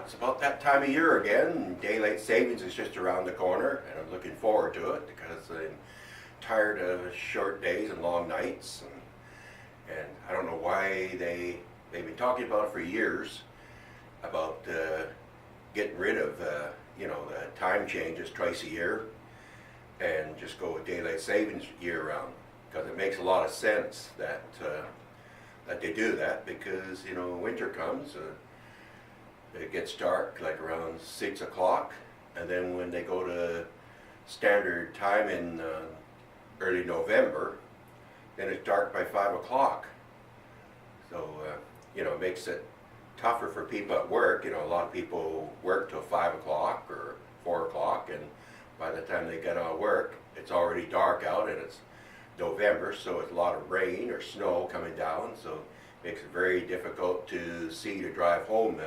It's about that time of year again. Daylight savings is just around the corner, and I'm looking forward to it because I'm tired of short days and long nights. And I don't know why they've been talking about it for years about getting rid of the time changes twice a year and just go with daylight savings year round, because it makes a lot of sense that they do that, because winter comes. It gets dark like around 6 o'clock, and then when they go to standard time in early November, then it's dark by 5 o'clock. So, it makes it tougher for people at work. A lot of people work till 5 o'clock or 4 o'clock, and by the time they get out of work, it's already dark out and it's November, so it's a lot of rain or snow coming down, so it makes it very difficult to drive home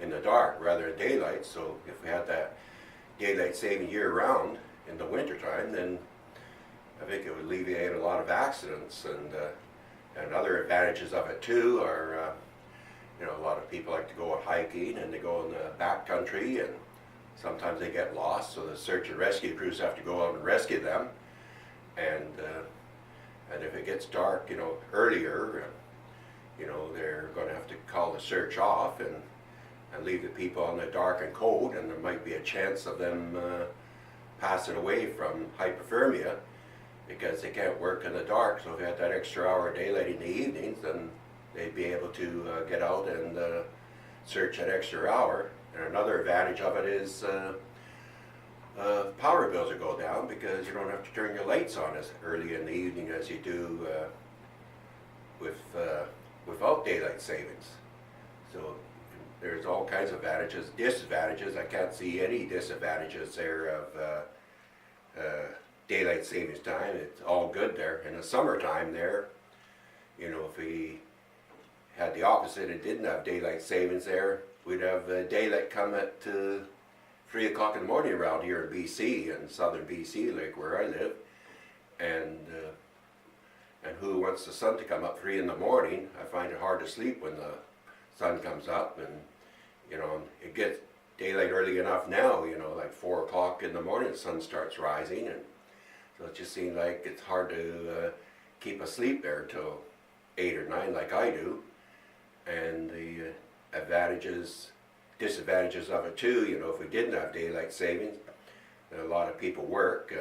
in the dark rather than daylight. So if we had that daylight saving year round in the winter time, then I think it would alleviate a lot of accidents, and other advantages of it too are a lot of people like to go hiking, and they go in the back country, and sometimes they get lost, so the search and rescue crews have to go out and rescue them. And if it gets dark earlier, they're going to have to call the search off and leave the people on the dark and cold, and there might be a chance of them passing away from hypothermia because they can't work in the dark. So if they had that extra hour of daylight in the evenings, then they'd be able to get out and search that extra hour. And another advantage of it is power bills will go down, because you don't have to turn your lights on as early in the evening as you do without daylight savings. So there's all kinds of advantages. Disadvantages, I can't see any disadvantages there of daylight savings time. It's all good there. In the summertime there, if we had the opposite and didn't have daylight savings there, we'd have daylight come at 3 o'clock in the morning around here in BC, in southern BC, like where I live. And who wants the sun to come up 3 in the morning? I find it hard to sleep when the sun comes up, and it gets daylight early enough now, like 4 o'clock in the morning the sun starts rising, and so it just seems like it's hard to keep asleep there till 8 or 9 like I do. And the disadvantages of it too, if we didn't have daylight savings, a lot of people work,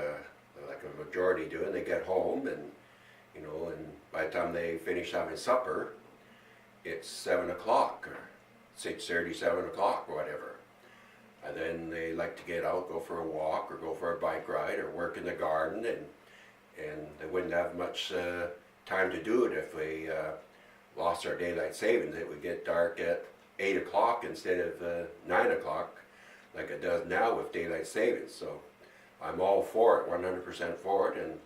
like a majority do, and they get home, and and by the time they finish having supper, it's 7 o'clock or 6:30, 7 o'clock, or whatever. And then they like to get out, go for a walk, or go for a bike ride, or work in the garden, and they wouldn't have much time to do it if we lost our daylight savings. It would get dark at 8 o'clock instead of 9 o'clock like it does now with daylight savings. So I'm all for it, 100% for it, and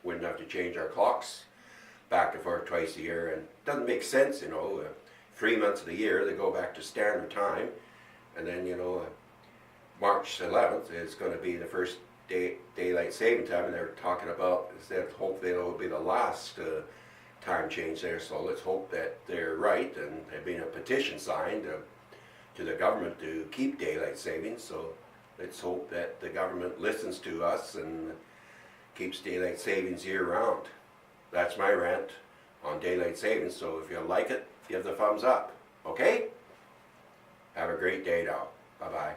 wouldn't have to change our clocks back and forth twice a year. And it doesn't make sense, 3 months of the year they go back to standard time, and then March 11th is going to be the first daylight saving time, and they're talking about, hopefully it'll be the last time change there. So let's hope that they're right, and there's been a petition signed to the government to keep daylight savings. So let's hope that the government listens to us and keeps daylight savings year round. That's my rant on daylight savings. So if you like it, give the thumbs up. Okay? Have a great day now. Bye-bye.